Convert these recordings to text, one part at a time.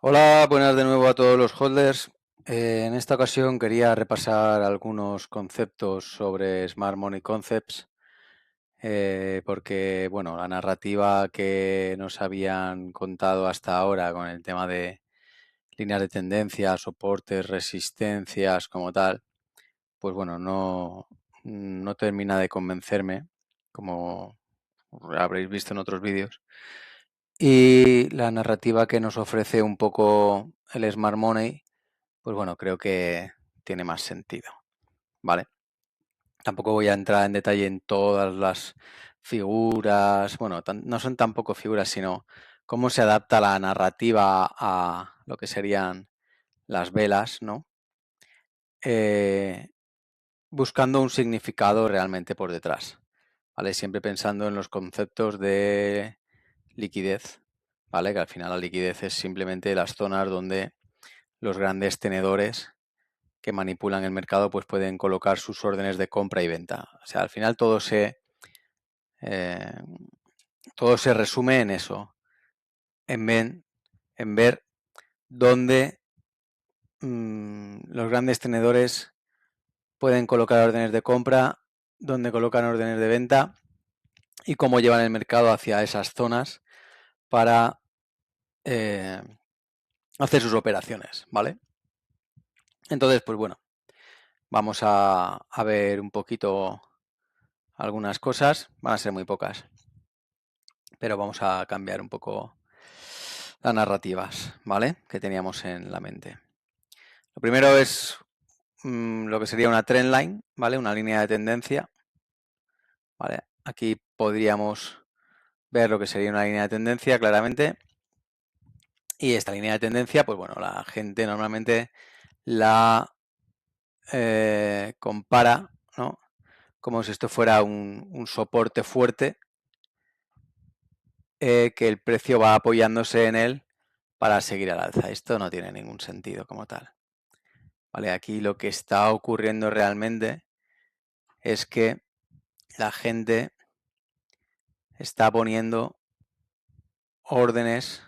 Hola, buenas de nuevo a todos los holders. En esta ocasión quería repasar algunos conceptos sobre Smart Money Concepts, porque bueno, la narrativa que nos habían contado hasta ahora con el tema de líneas de tendencia, soportes, resistencias como tal, pues bueno, no termina de convencerme, como habréis visto en otros vídeos. Y la narrativa que nos ofrece un poco el Smart Money, pues bueno, creo que tiene más sentido, ¿vale? Tampoco voy a entrar en detalle en todas las figuras, bueno, no son tampoco figuras, sino cómo se adapta la narrativa a lo que serían las velas, ¿no? Buscando un significado realmente por detrás, ¿vale? Siempre pensando en los conceptos de liquidez, ¿vale? Que al final la liquidez es simplemente las zonas donde los grandes tenedores que manipulan el mercado pues pueden colocar sus órdenes de compra y venta. O sea, al final eh, todo se resume en eso, en ver dónde los grandes tenedores pueden colocar órdenes de compra, dónde colocan órdenes de venta y cómo llevan el mercado hacia esas zonas para hacer sus operaciones, ¿vale? Entonces, pues bueno, vamos a ver un poquito algunas cosas, van a ser muy pocas, pero vamos a cambiar un poco las narrativas, ¿vale? Que teníamos en la mente. Lo primero es lo que sería una trend line, ¿vale? Una línea de tendencia, ¿vale? Aquí podríamos ver lo que sería una línea de tendencia claramente. Y esta línea de tendencia, pues bueno, la gente normalmente la compara, ¿no? Como si esto fuera un soporte fuerte, que el precio va apoyándose en él para seguir al alza. Esto no tiene ningún sentido como tal. ¿Vale? Aquí lo que está ocurriendo realmente es que la gente está poniendo órdenes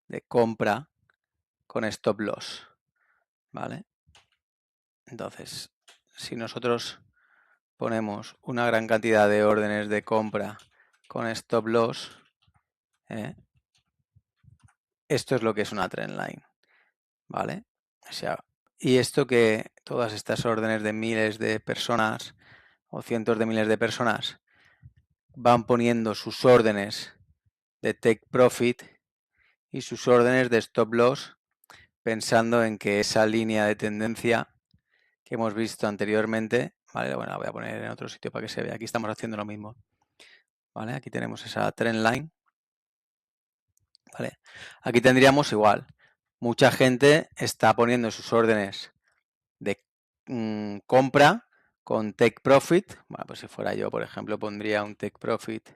de compra con stop loss, ¿vale? Entonces, si nosotros ponemos una gran cantidad de órdenes de compra con stop loss, esto es lo que es una trend line, ¿vale? O sea, y esto que todas estas órdenes de miles de personas o cientos de miles de personas van poniendo sus órdenes de take profit y sus órdenes de stop loss pensando en que esa línea de tendencia que hemos visto anteriormente, ¿vale? Bueno, la voy a poner en otro sitio para que se vea. Aquí estamos haciendo lo mismo, ¿vale? Aquí tenemos esa trend line, ¿vale? Aquí tendríamos igual. Mucha gente está poniendo sus órdenes de compra con take profit. Bueno, pues si fuera yo, por ejemplo, pondría un take profit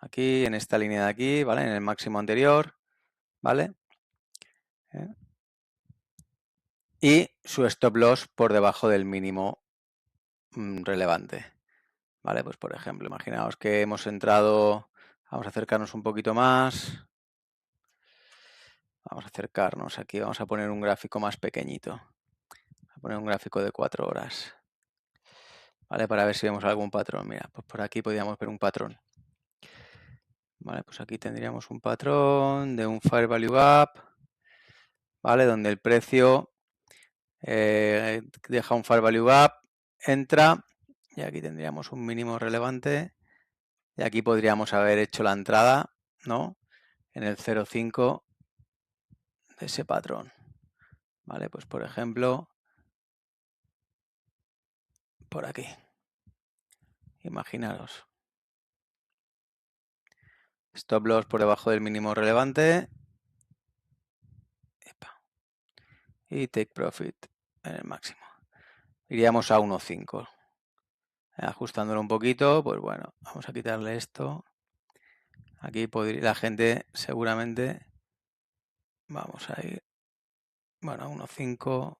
aquí, en esta línea de aquí, ¿vale? En el máximo anterior, ¿vale? Y su stop loss por debajo del mínimo relevante, ¿vale? Pues por ejemplo, imaginaos que hemos entrado, vamos a acercarnos un poquito más, vamos a acercarnos aquí, vamos a poner un gráfico más pequeñito, a poner un gráfico de 4 horas, ¿vale? Para ver si vemos algún patrón. Mira, pues por aquí podríamos ver un patrón. Vale, pues aquí tendríamos un patrón de un Fair Value Gap, ¿vale? Donde el precio deja un Fair Value Gap, entra y aquí tendríamos un mínimo relevante y aquí podríamos haber hecho la entrada, ¿no? En el 0,5 de ese patrón, ¿vale? Pues por ejemplo, por aquí, imaginaros. Stop loss por debajo del mínimo relevante y take profit en el máximo. Iríamos a 1,5. Ajustándolo un poquito, pues bueno, vamos a quitarle esto. Aquí podría, la gente seguramente, vamos a ir, bueno, a 1,5,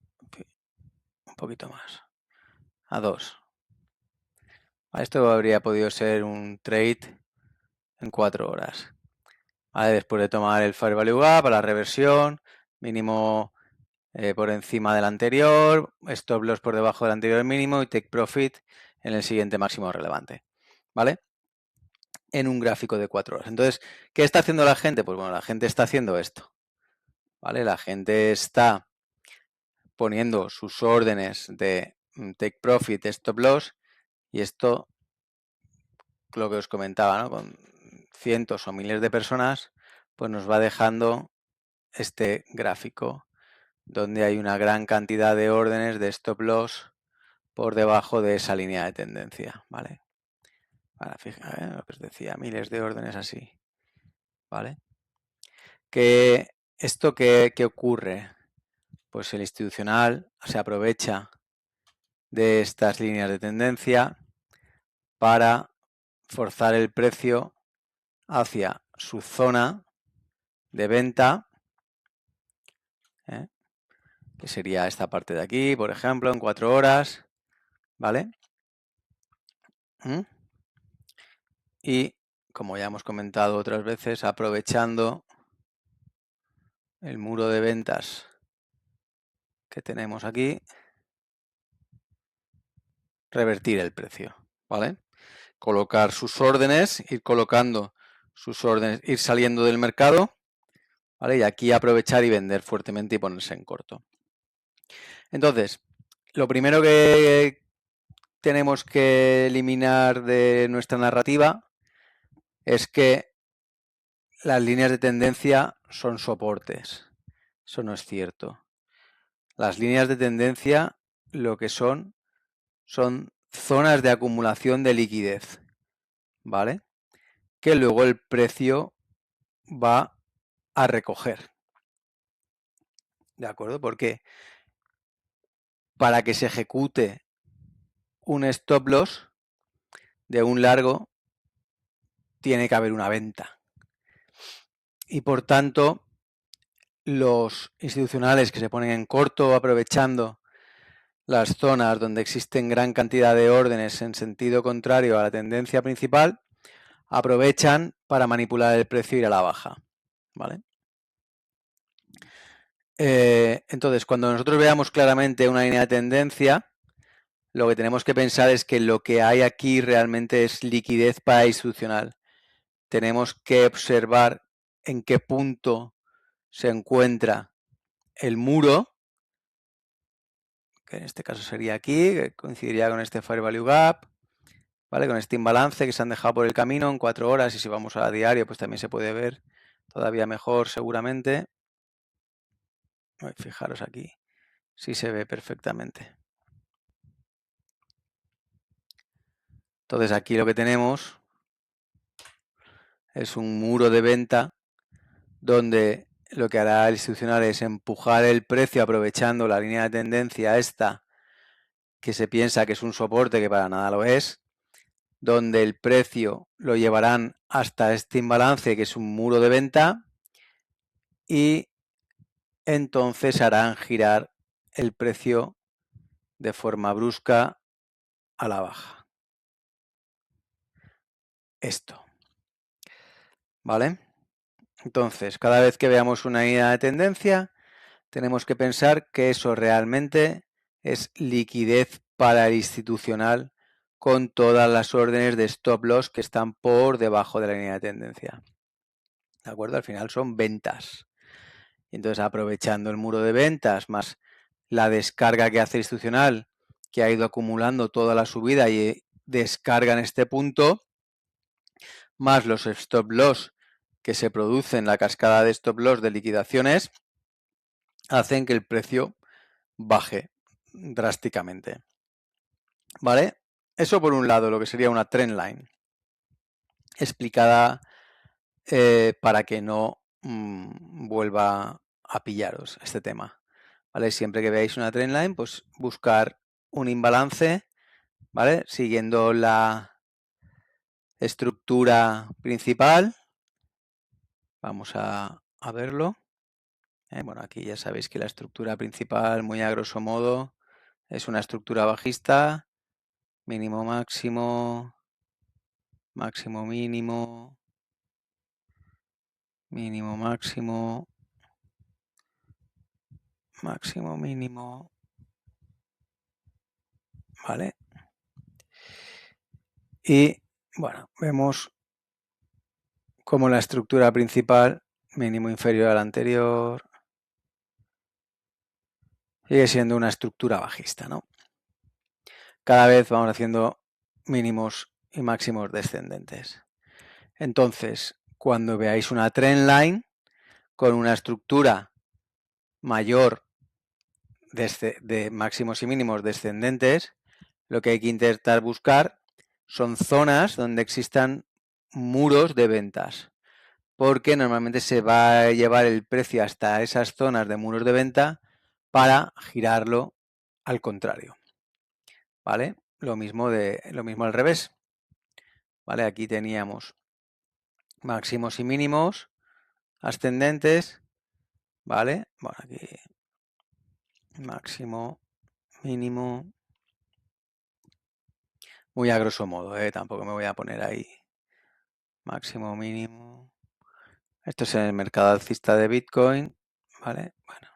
un poquito más, a 2. Esto habría podido ser un trade en 4 horas. ¿vale? Después de tomar el Fair Value Gap, a la reversión, mínimo por encima del anterior, stop loss por debajo del anterior mínimo y take profit en el siguiente máximo relevante, ¿vale? En un gráfico de 4 horas. Entonces, ¿qué está haciendo la gente? Pues bueno, la gente está haciendo esto, ¿vale? La gente está poniendo sus órdenes de take profit, stop loss, y esto, lo que os comentaba, ¿no? Con cientos o miles de personas, pues nos va dejando este gráfico donde hay una gran cantidad de órdenes de stop loss por debajo de esa línea de tendencia, ¿vale? Para fijar, lo que os decía, miles de órdenes así, ¿vale? ¿Esto qué ocurre? Pues el institucional se aprovecha de estas líneas de tendencia para forzar el precio hacia su zona de venta, ¿eh? Que sería esta parte de aquí, por ejemplo, en 4 horas, ¿vale? Y, como ya hemos comentado otras veces, aprovechando el muro de ventas que tenemos aquí, revertir el precio, ¿vale? Colocar sus órdenes, ir colocando sus órdenes, ir saliendo del mercado, ¿vale? Y aquí aprovechar y vender fuertemente y ponerse en corto. Entonces, lo primero que tenemos que eliminar de nuestra narrativa es que las líneas de tendencia son soportes. Eso no es cierto. Las líneas de tendencia lo que son zonas de acumulación de liquidez, ¿vale? Que luego el precio va a recoger. ¿De acuerdo? Porque para que se ejecute un stop loss de un largo, tiene que haber una venta. Y por tanto, los institucionales que se ponen en corto aprovechando las zonas donde existen gran cantidad de órdenes en sentido contrario a la tendencia principal, aprovechan para manipular el precio e ir a la baja, ¿vale? Entonces, cuando nosotros veamos claramente una línea de tendencia, lo que tenemos que pensar es que lo que hay aquí realmente es liquidez para institucional. Tenemos que observar en qué punto se encuentra el muro, que en este caso sería aquí, que coincidiría con este Fair Value Gap, ¿vale? Con este imbalance que se han dejado por el camino en 4 horas, y si vamos a diario pues también se puede ver todavía mejor seguramente. Fijaros aquí, sí se ve perfectamente. Entonces aquí lo que tenemos es un muro de venta donde lo que hará el institucional es empujar el precio aprovechando la línea de tendencia esta, que se piensa que es un soporte, que para nada lo es, donde el precio lo llevarán hasta este imbalance, que es un muro de venta, y entonces harán girar el precio de forma brusca a la baja. Esto, ¿vale? Entonces, cada vez que veamos una línea de tendencia, tenemos que pensar que eso realmente es liquidez para el institucional con todas las órdenes de stop loss que están por debajo de la línea de tendencia. ¿De acuerdo? Al final son ventas. Entonces, aprovechando el muro de ventas más la descarga que hace el institucional, que ha ido acumulando toda la subida y descarga en este punto, más los stop loss que se producen, la cascada de stop loss de liquidaciones, hacen que el precio baje drásticamente. ¿Vale? Eso por un lado, lo que sería una trend line explicada para que no vuelva a pillaros este tema. ¿Vale? Siempre que veáis una trend line, pues buscar un imbalance, ¿vale? Siguiendo la estructura principal. Vamos a verlo. Bueno, aquí ya sabéis que la estructura principal, muy a grosso modo, es una estructura bajista, mínimo máximo, máximo mínimo, mínimo, máximo, máximo, mínimo, ¿vale? Y bueno, vemos como la estructura principal, mínimo inferior al anterior, sigue siendo una estructura bajista, ¿no? Cada vez vamos haciendo mínimos y máximos descendentes. Entonces, cuando veáis una trend line con una estructura mayor de máximos y mínimos descendentes, lo que hay que intentar buscar son zonas donde existan muros de ventas, porque normalmente se va a llevar el precio hasta esas zonas de muros de venta para girarlo al contrario, ¿vale? Lo mismo al revés, ¿vale? Aquí teníamos máximos y mínimos ascendentes, ¿vale? Bueno, aquí máximo, mínimo, muy a grosso modo, tampoco me voy a poner ahí máximo, mínimo. Esto es en el mercado alcista de Bitcoin, ¿vale? Bueno,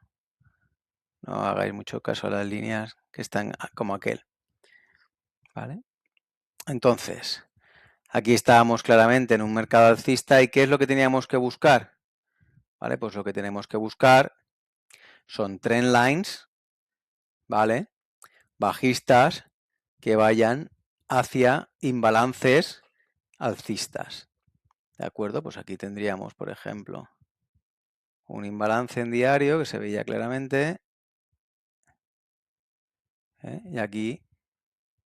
no hagáis mucho caso a las líneas que están como aquel, ¿vale? Entonces, aquí estábamos claramente en un mercado alcista y ¿qué es lo que teníamos que buscar? ¿Vale? Pues lo que tenemos que buscar son trend lines, ¿vale? Bajistas que vayan hacia imbalances alcistas, ¿de acuerdo? Pues aquí tendríamos, por ejemplo, un imbalance en diario que se veía claramente, y aquí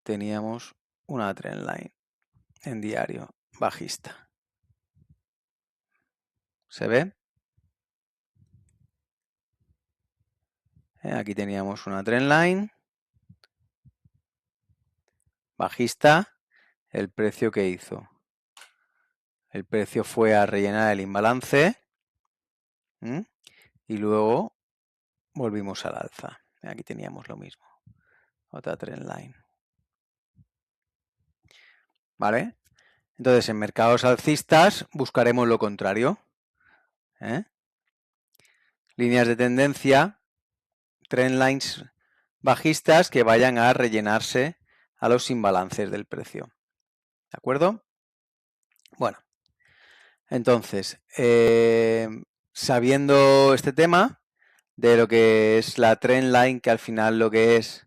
teníamos una trend line en diario bajista. ¿Se ve? Aquí teníamos una trend line bajista. El precio que hizo. El precio fue a rellenar el imbalance y luego volvimos al alza. Aquí teníamos lo mismo. Otra trend line. ¿Vale? Entonces, en mercados alcistas buscaremos lo contrario. Líneas de tendencia, trend lines bajistas que vayan a rellenarse a los imbalances del precio. ¿De acuerdo? Bueno, entonces, sabiendo este tema de lo que es la trend line, que al final lo que es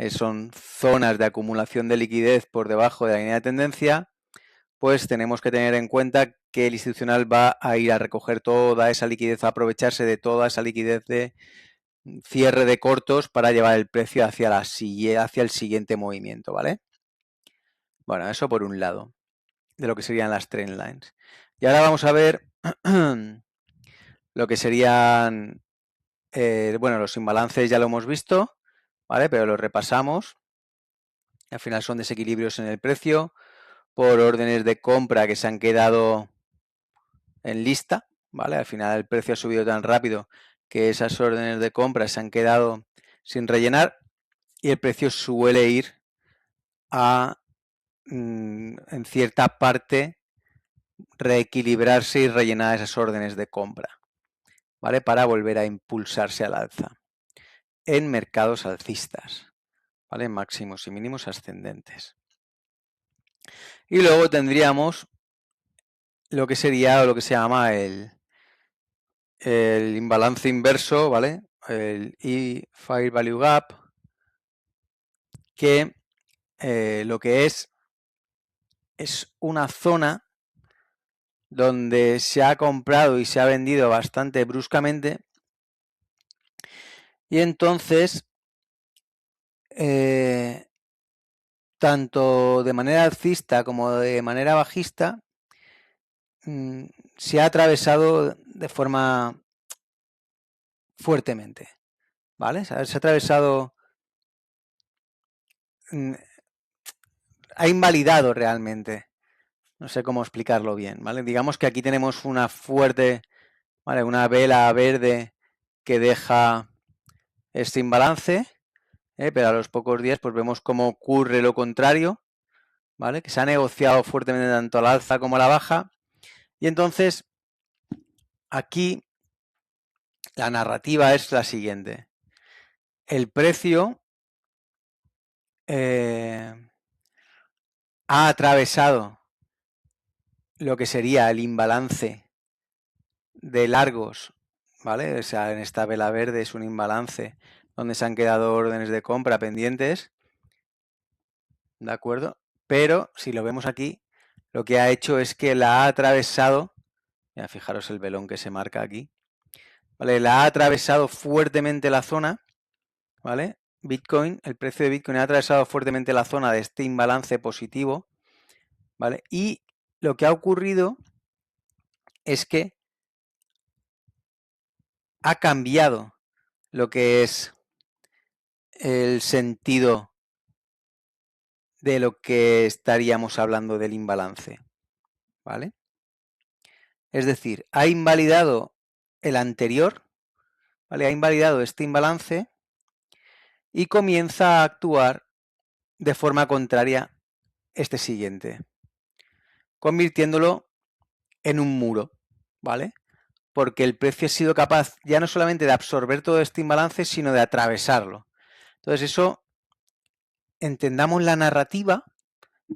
son zonas de acumulación de liquidez por debajo de la línea de tendencia, pues tenemos que tener en cuenta que el institucional va a ir a recoger toda esa liquidez, a aprovecharse de toda esa liquidez de cierre de cortos para llevar el precio hacia el siguiente movimiento, ¿vale? Bueno, eso por un lado, de lo que serían las trend lines. Y ahora vamos a ver lo que serían, bueno, los imbalances ya lo hemos visto, ¿vale? Pero los repasamos. Al final son desequilibrios en el precio por órdenes de compra que se han quedado en lista, ¿vale? Al final el precio ha subido tan rápido que esas órdenes de compra se han quedado sin rellenar y el precio suele ir a, en cierta parte, reequilibrarse y rellenar esas órdenes de compra, ¿vale? Para volver a impulsarse al alza en mercados alcistas, ¿vale? Máximos y mínimos ascendentes. Y luego tendríamos lo que sería o lo que se llama el imbalance inverso, ¿vale? El E-Fair Value Gap, que lo que es una zona donde se ha comprado y se ha vendido bastante bruscamente y entonces tanto de manera alcista como de manera bajista se ha atravesado de forma fuertemente, ¿vale? Se ha atravesado, ha invalidado realmente, no sé cómo explicarlo bien, ¿vale? Digamos que aquí tenemos una fuerte, ¿vale? Una vela verde que deja este imbalance, pero a los pocos días pues vemos cómo ocurre lo contrario, ¿vale? Que se ha negociado fuertemente tanto a la alza como a la baja y entonces aquí la narrativa es la siguiente. El precio ha atravesado lo que sería el imbalance de largos, ¿vale? O sea, en esta vela verde es un imbalance donde se han quedado órdenes de compra pendientes, ¿de acuerdo? Pero si lo vemos aquí, lo que ha hecho es que la ha atravesado, ya fijaros el velón que se marca aquí, ¿vale? La ha atravesado fuertemente la zona, ¿vale? Bitcoin, el precio de Bitcoin ha atravesado fuertemente la zona de este imbalance positivo, ¿vale? Y lo que ha ocurrido es que ha cambiado lo que es el sentido de lo que estaríamos hablando del imbalance, ¿vale? Es decir, ha invalidado el anterior, ¿vale? Ha invalidado este imbalance y comienza a actuar de forma contraria este siguiente, convirtiéndolo en un muro, ¿vale? Porque el precio ha sido capaz ya no solamente de absorber todo este imbalance, sino de atravesarlo. Entonces eso, entendamos la narrativa,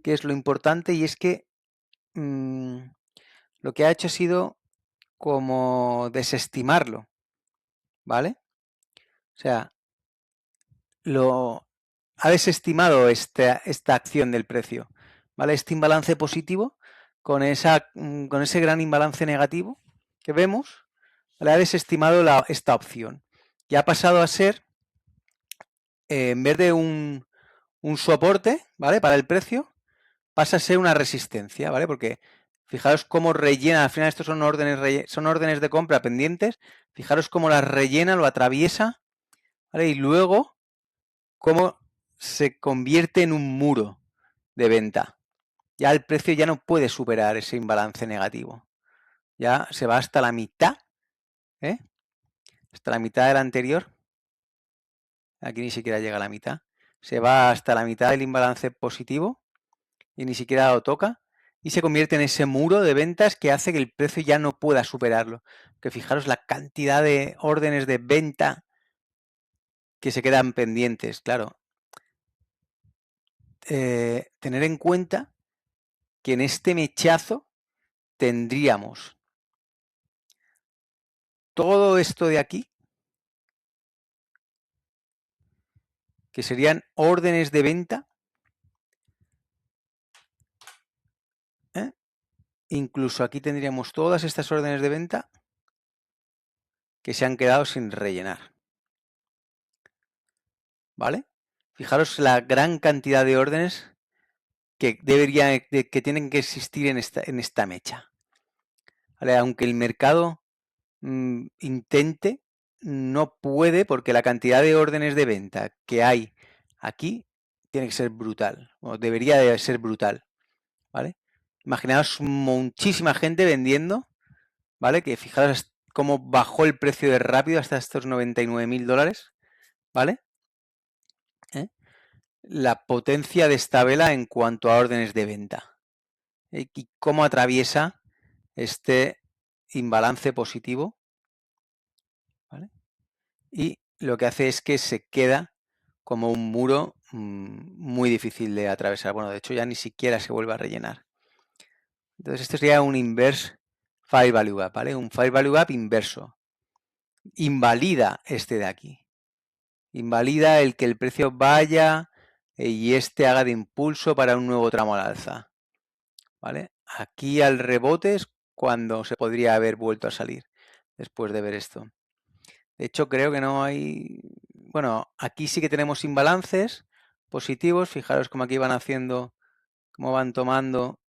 que es lo importante, y es que lo que ha hecho ha sido como desestimarlo, ¿vale? O sea, ha desestimado esta acción del precio, ¿vale? Este imbalance positivo con ese gran imbalance negativo que vemos, ¿vale? Ha desestimado esta opción y ha pasado a ser, en vez de un soporte, ¿vale? Para el precio, pasa a ser una resistencia, ¿vale? Porque fijaros cómo rellena, al final estos son órdenes de compra pendientes, fijaros cómo las rellena, lo atraviesa, ¿vale? Y luego cómo se convierte en un muro de venta. Ya el precio ya no puede superar ese imbalance negativo. Ya se va hasta la mitad, ¿eh? Hasta la mitad del anterior. Aquí ni siquiera llega a la mitad. Se va hasta la mitad del imbalance positivo y ni siquiera lo toca. Y se convierte en ese muro de ventas que hace que el precio ya no pueda superarlo. Que fijaros la cantidad de órdenes de venta que se quedan pendientes. Claro, tener en cuenta que en este mechazo tendríamos todo esto de aquí, que serían órdenes de venta, ¿eh? Incluso aquí tendríamos todas estas órdenes de venta que se han quedado sin rellenar, ¿vale? Fijaros la gran cantidad de órdenes que que tienen que existir en esta mecha, ¿vale? Aunque el mercado intente, no puede, porque la cantidad de órdenes de venta que hay aquí tiene que ser brutal, o debería de ser brutal, ¿vale? Imaginaos muchísima gente vendiendo, ¿vale? Que fijaros cómo bajó el precio de rápido hasta estos 99.000 dólares, ¿vale? La potencia de esta vela en cuanto a órdenes de venta. Y cómo atraviesa este imbalance positivo, ¿vale? Y lo que hace es que se queda como un muro muy difícil de atravesar. Bueno, de hecho ya ni siquiera se vuelve a rellenar. Entonces esto sería un inverse Fair Value Gap, ¿vale? Un Fair Value Gap inverso. Invalida este de aquí. Invalida el que el precio vaya y este haga de impulso para un nuevo tramo al alza, ¿vale? Aquí al rebote es cuando se podría haber vuelto a salir después de ver esto. De hecho, creo que no hay... Bueno, aquí sí que tenemos imbalances positivos. Fijaros cómo aquí van haciendo, cómo van tomando,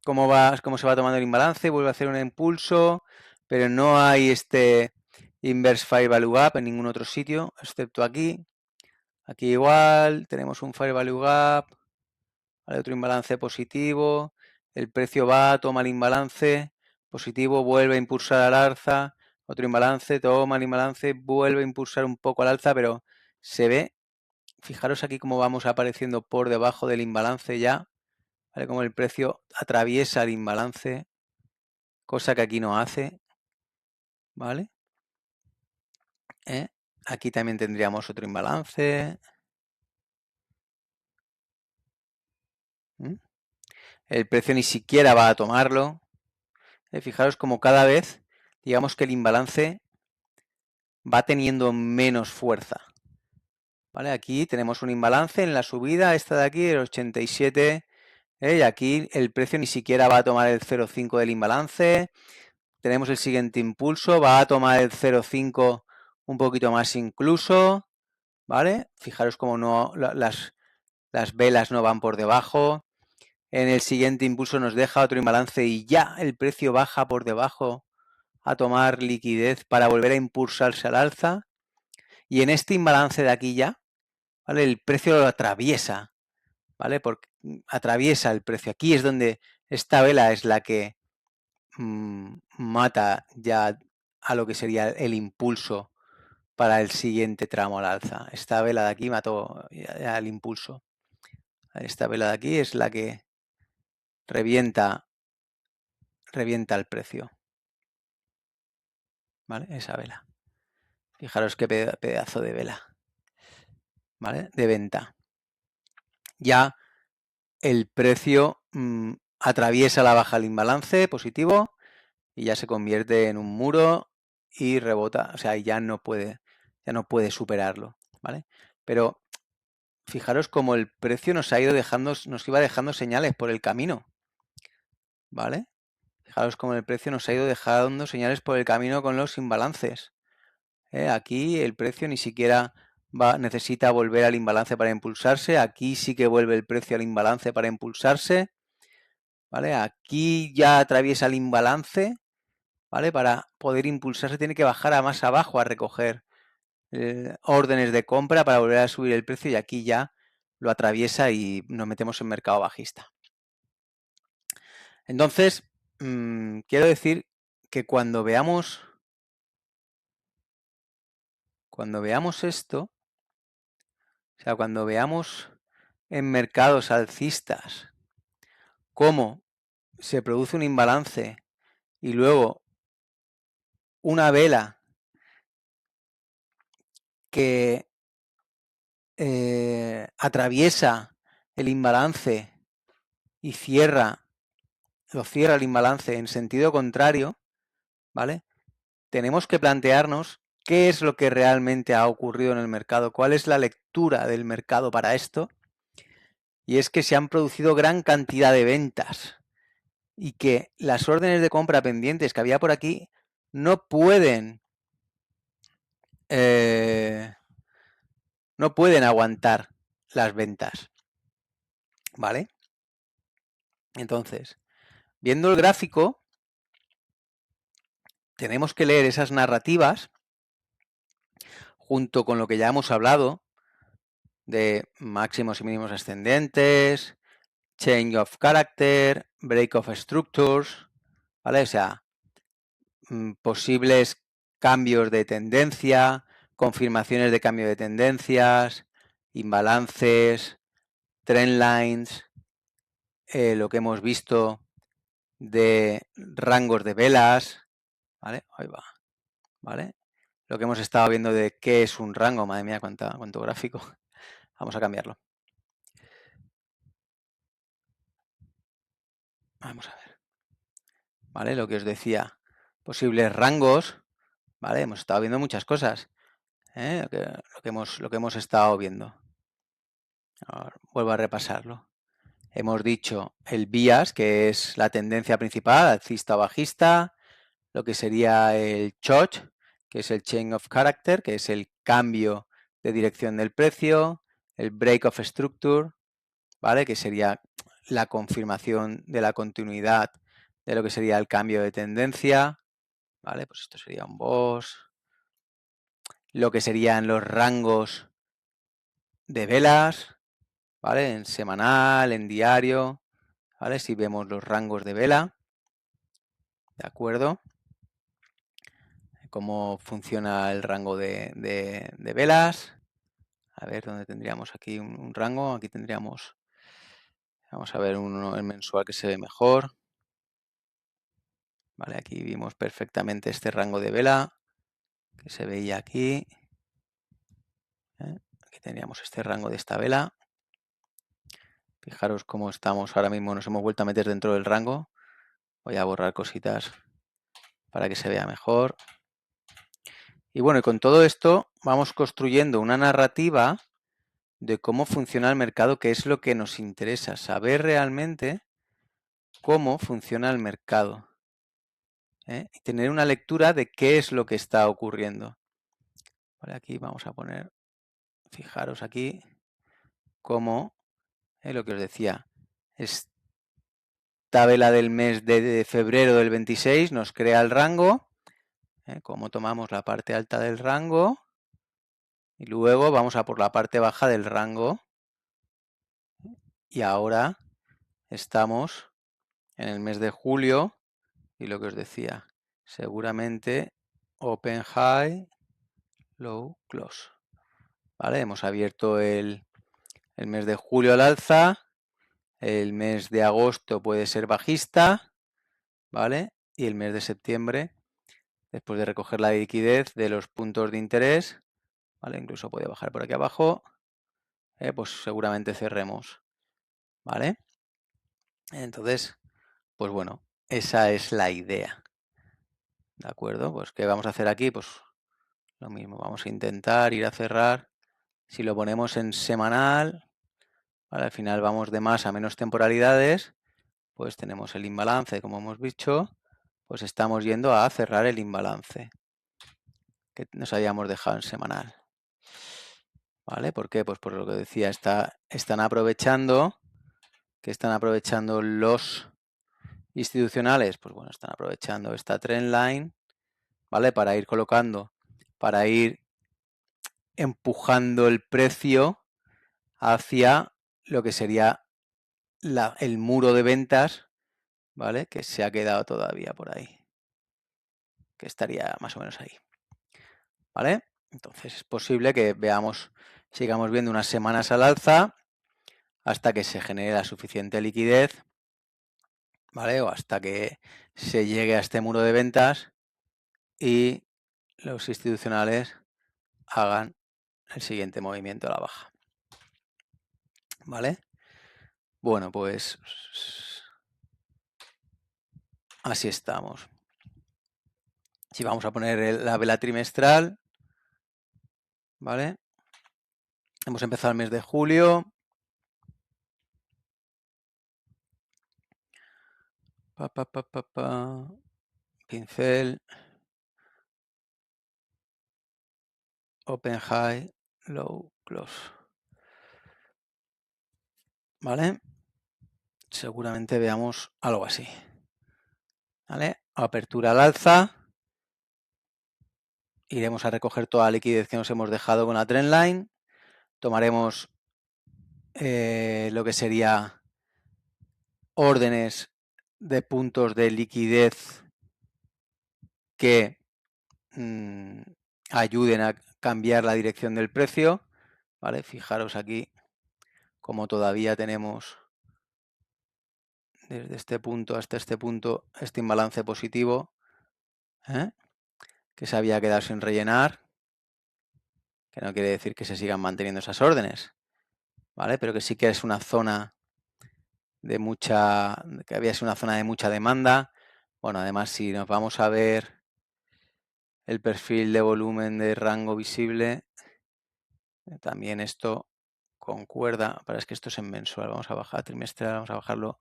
cómo se va tomando el imbalance. Vuelve a hacer un impulso, pero no hay este inverse Fair Value Gap en ningún otro sitio, excepto aquí. Aquí igual, tenemos un Fair Value Gap, ¿vale? Otro imbalance positivo. El precio va, toma el imbalance positivo, vuelve a impulsar al alza. Otro imbalance, toma el imbalance, vuelve a impulsar un poco al alza, pero se ve, fijaros aquí cómo vamos apareciendo por debajo del imbalance ya, ¿vale? Como el precio atraviesa el imbalance, cosa que aquí no hace, ¿vale? Aquí también tendríamos otro imbalance. El precio ni siquiera va a tomarlo. Fijaros como cada vez, digamos que el imbalance va teniendo menos fuerza. ¿Vale? Aquí tenemos un imbalance en la subida, esta de aquí, el 87, y aquí el precio ni siquiera va a tomar el 0,5 del imbalance. Tenemos el siguiente impulso, va a tomar el 0,5 un poquito más incluso, ¿vale? Fijaros cómo no, las velas no van por debajo. En el siguiente impulso nos deja otro imbalance y ya el precio baja por debajo a tomar liquidez para volver a impulsarse al alza. Y en este imbalance de aquí ya, ¿vale? El precio lo atraviesa, ¿vale? Porque atraviesa el precio. Aquí es donde esta vela es la que mata ya a lo que sería el impulso para el siguiente tramo al alza. Esta vela de aquí mató ya el impulso. Esta vela de aquí es la que revienta el precio. ¿Vale? Esa vela. Fijaros qué pedazo de vela. ¿Vale? De venta. Ya el precio atraviesa la baja del imbalance positivo y ya se convierte en un muro y rebota, o sea, ya no puede superarlo, ¿vale? Pero fijaros cómo el precio nos iba dejando señales por el camino, ¿vale? Fijaros cómo el precio nos ha ido dejando señales por el camino con los imbalances. Aquí el precio ni siquiera necesita volver al imbalance para impulsarse. Aquí sí que vuelve el precio al imbalance para impulsarse. ¿Vale? Aquí ya atraviesa el imbalance. ¿Vale? Para poder impulsarse tiene que bajar a más abajo a recoger órdenes de compra para volver a subir el precio y aquí ya lo atraviesa y nos metemos en mercado bajista. Entonces, quiero decir que cuando veamos esto, o sea, cuando veamos en mercados alcistas cómo se produce un imbalance y luego una vela que atraviesa el imbalance y lo cierra el imbalance en sentido contrario, ¿vale? Tenemos que plantearnos qué es lo que realmente ha ocurrido en el mercado, cuál es la lectura del mercado para esto, y es que se han producido gran cantidad de ventas y que las órdenes de compra pendientes que había por aquí no pueden aguantar las ventas, ¿vale? Entonces, viendo el gráfico, tenemos que leer esas narrativas junto con lo que ya hemos hablado de máximos y mínimos ascendentes, change of character, break of structures, ¿vale? O sea, posibles cambios de tendencia, confirmaciones de cambio de tendencias, imbalances, trend lines, lo que hemos visto de rangos de velas, ¿vale? Ahí va, ¿vale? Lo que hemos estado viendo de qué es un rango, madre mía, cuánto gráfico. Vamos a cambiarlo. Vamos a ver. ¿Vale? Lo que os decía, posibles rangos, ¿vale? Hemos estado viendo muchas cosas, lo que hemos estado viendo. Ahora, vuelvo a repasarlo. Hemos dicho el bias, que es la tendencia principal, alcista o bajista, lo que sería el CHOCH, que es el Change of Character, que es el cambio de dirección del precio, el Break of Structure, ¿vale? Que sería la confirmación de la continuidad de lo que sería el cambio de tendencia, ¿vale? Pues esto sería un BOS. Lo que serían los rangos de velas, ¿vale? En semanal, en diario, ¿vale? Si vemos los rangos de vela, ¿de acuerdo? Cómo funciona el rango de velas. A ver, ¿dónde tendríamos aquí un rango? Aquí tendríamos, vamos a ver uno el mensual que se ve mejor. Vale, aquí vimos perfectamente este rango de vela que se veía aquí. Aquí teníamos este rango de esta vela. Fijaros cómo estamos ahora mismo, nos hemos vuelto a meter dentro del rango. Voy a borrar cositas para que se vea mejor. Y bueno, y con todo esto vamos construyendo una narrativa de cómo funciona el mercado, que es lo que nos interesa, saber realmente cómo funciona el mercado. Y tener una lectura de qué es lo que está ocurriendo. Vale, aquí vamos a poner, fijaros aquí, cómo, lo que os decía, esta vela del mes de febrero del 26 nos crea el rango, cómo tomamos la parte alta del rango, y luego vamos a por la parte baja del rango, y ahora estamos en el mes de julio, y lo que os decía, seguramente open high, low close. ¿Vale? Hemos abierto el mes de julio al alza, el mes de agosto puede ser bajista, ¿vale? Y el mes de septiembre, después de recoger la liquidez de los puntos de interés, ¿vale? Incluso puede bajar por aquí abajo, pues seguramente cerremos, ¿vale? Entonces, pues bueno, esa es la idea, ¿de acuerdo? Pues ¿qué vamos a hacer aquí? Pues lo mismo, vamos a intentar ir a cerrar. Si lo ponemos en semanal, ¿vale? Al final vamos de más a menos temporalidades, pues tenemos el imbalance, como hemos dicho, pues estamos yendo a cerrar el imbalance que nos habíamos dejado en semanal. ¿Vale? ¿Por qué? Pues por lo que decía, están aprovechando los institucionales, pues bueno, están aprovechando esta trend line, ¿vale? Para ir colocando, para ir empujando el precio hacia lo que sería el muro de ventas, ¿vale? Que se ha quedado todavía por ahí, que estaría más o menos ahí, ¿vale? Entonces es posible que sigamos viendo unas semanas al alza hasta que se genere la suficiente liquidez, ¿vale? O hasta que se llegue a este muro de ventas y los institucionales hagan el siguiente movimiento a la baja, ¿vale? Bueno, pues así estamos. Si vamos a poner la vela trimestral, ¿vale? Hemos empezado el mes de julio. Pincel. Open high, low close. ¿Vale? Seguramente veamos algo así. ¿Vale? Apertura al alza. Iremos a recoger toda la liquidez que nos hemos dejado con la trendline. Tomaremos lo que sería órdenes de puntos de liquidez que ayuden a cambiar la dirección del precio. ¿Vale? Fijaros aquí como todavía tenemos desde este punto hasta este punto este imbalance positivo, que se había quedado sin rellenar, que no quiere decir que se sigan manteniendo esas órdenes, ¿vale? Pero que sí que es una zona que había sido una zona de mucha demanda. Bueno, además si nos vamos a ver el perfil de volumen de rango visible, también esto concuerda, pero es que esto es en mensual, vamos a bajar trimestral, vamos a bajarlo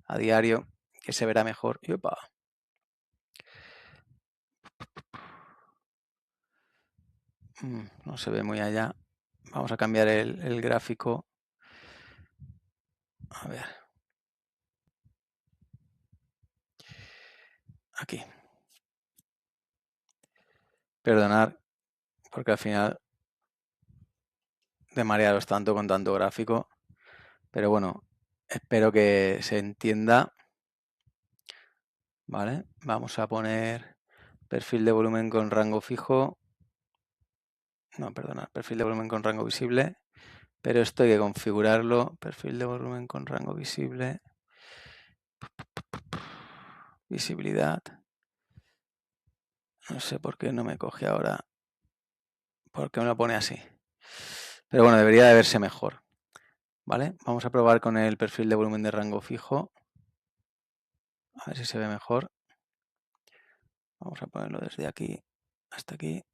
a diario, que se verá mejor. Y opa. No se ve muy allá. Vamos a cambiar el gráfico. A ver. Aquí. Perdonad, porque al final de marearos tanto con tanto gráfico. Pero bueno, espero que se entienda. ¿Vale? Vamos a poner perfil de volumen con rango fijo. No, perdona, perfil de volumen con rango visible. Pero esto hay que configurarlo. Perfil de volumen con rango visible. Visibilidad. No sé por qué no me coge ahora. ¿Por qué me lo pone así? Pero bueno, debería de verse mejor. ¿Vale? Vamos a probar con el perfil de volumen de rango fijo. A ver si se ve mejor. Vamos a ponerlo desde aquí hasta aquí.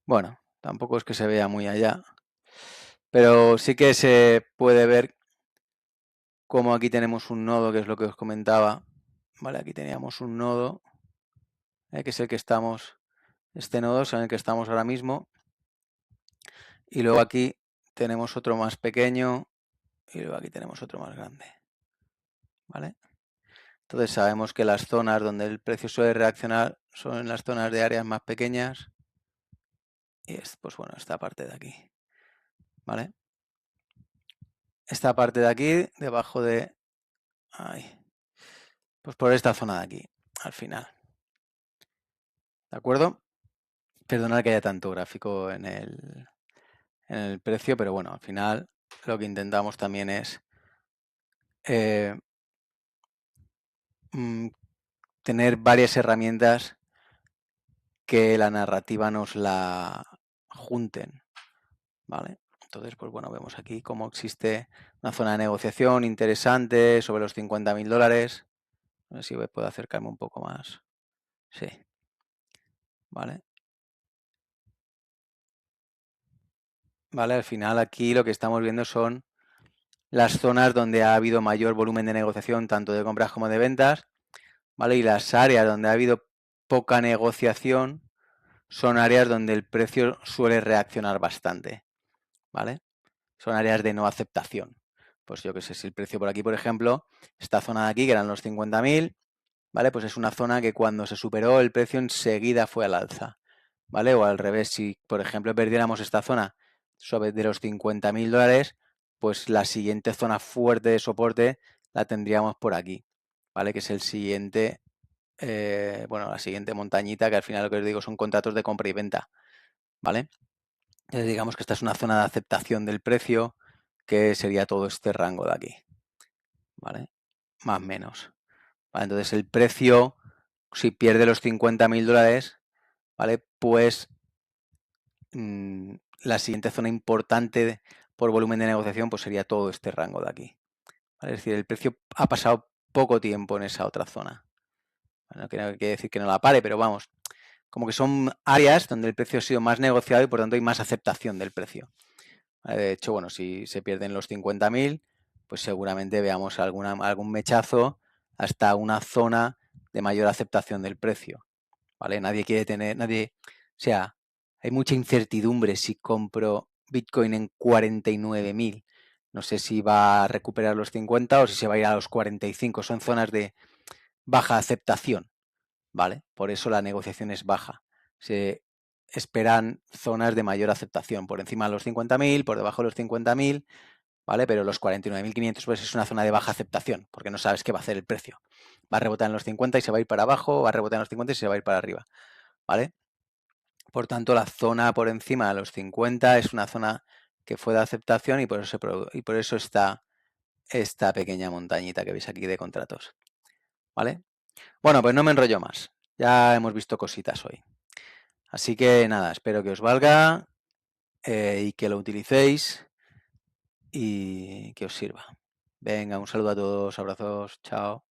Bueno, tampoco es que se vea muy allá. Pero sí que se puede ver como aquí tenemos un nodo, que es lo que os comentaba. Vale, aquí teníamos un nodo, que es el que estamos, este nodo es en el que estamos ahora mismo. Y luego aquí tenemos otro más pequeño y luego aquí tenemos otro más grande. ¿Vale? Entonces sabemos que las zonas donde el precio suele reaccionar son en las zonas de áreas más pequeñas. Y es, pues bueno, esta parte de aquí. ¿Vale? Esta parte de aquí, debajo de... Ahí. Pues por esta zona de aquí, al final. ¿De acuerdo? Perdonad que haya tanto gráfico en el precio, pero bueno, al final lo que intentamos también es tener varias herramientas que la narrativa nos la junten, ¿vale? Entonces, pues bueno, vemos aquí cómo existe una zona de negociación interesante sobre los $50.000. A ver si puedo acercarme un poco más. Sí. ¿Vale? ¿Vale? Al final aquí lo que estamos viendo son las zonas donde ha habido mayor volumen de negociación, tanto de compras como de ventas, ¿vale? Y las áreas donde ha habido poca negociación son áreas donde el precio suele reaccionar bastante, ¿vale? Son áreas de no aceptación. Pues yo que sé, si el precio por aquí, por ejemplo, esta zona de aquí, que eran los 50.000, ¿vale? Pues es una zona que cuando se superó el precio enseguida fue al alza, ¿vale? O al revés, si por ejemplo perdiéramos esta zona sobre de los $50.000, pues la siguiente zona fuerte de soporte la tendríamos por aquí, ¿vale? Que es el siguiente, bueno, la siguiente montañita, que al final lo que os digo son contratos de compra y venta, ¿vale? Entonces digamos que esta es una zona de aceptación del precio, que sería todo este rango de aquí, ¿vale? Más o menos. ¿Vale? Entonces el precio, si pierde los $50.000, ¿vale? Pues la siguiente zona importante por volumen de negociación pues sería todo este rango de aquí. ¿Vale? Es decir, el precio ha pasado poco tiempo en esa otra zona. No quiere decir que no la pare, pero vamos, como que son áreas donde el precio ha sido más negociado y por tanto hay más aceptación del precio. ¿Vale? De hecho, bueno, si se pierden los 50.000, pues seguramente veamos algún mechazo hasta una zona de mayor aceptación del precio. ¿Vale? Nadie quiere tener, o sea, hay mucha incertidumbre si compro Bitcoin en 49.000. No sé si va a recuperar los 50 o si se va a ir a los 45. Son zonas de baja aceptación, ¿vale? Por eso la negociación es baja. Se esperan zonas de mayor aceptación, por encima de los 50.000, por debajo de los 50.000, ¿vale? Pero los 49.500 pues es una zona de baja aceptación, porque no sabes qué va a hacer el precio. Va a rebotar en los 50 y se va a ir para abajo, va a rebotar en los 50 y se va a ir para arriba, ¿vale? Por tanto, la zona por encima de los 50 es una zona que fue de aceptación y por eso está esta pequeña montañita que veis aquí de contratos, ¿vale? Bueno, pues no me enrollo más. Ya hemos visto cositas hoy. Así que nada, espero que os valga y que lo utilicéis y que os sirva. Venga, un saludo a todos, abrazos, chao.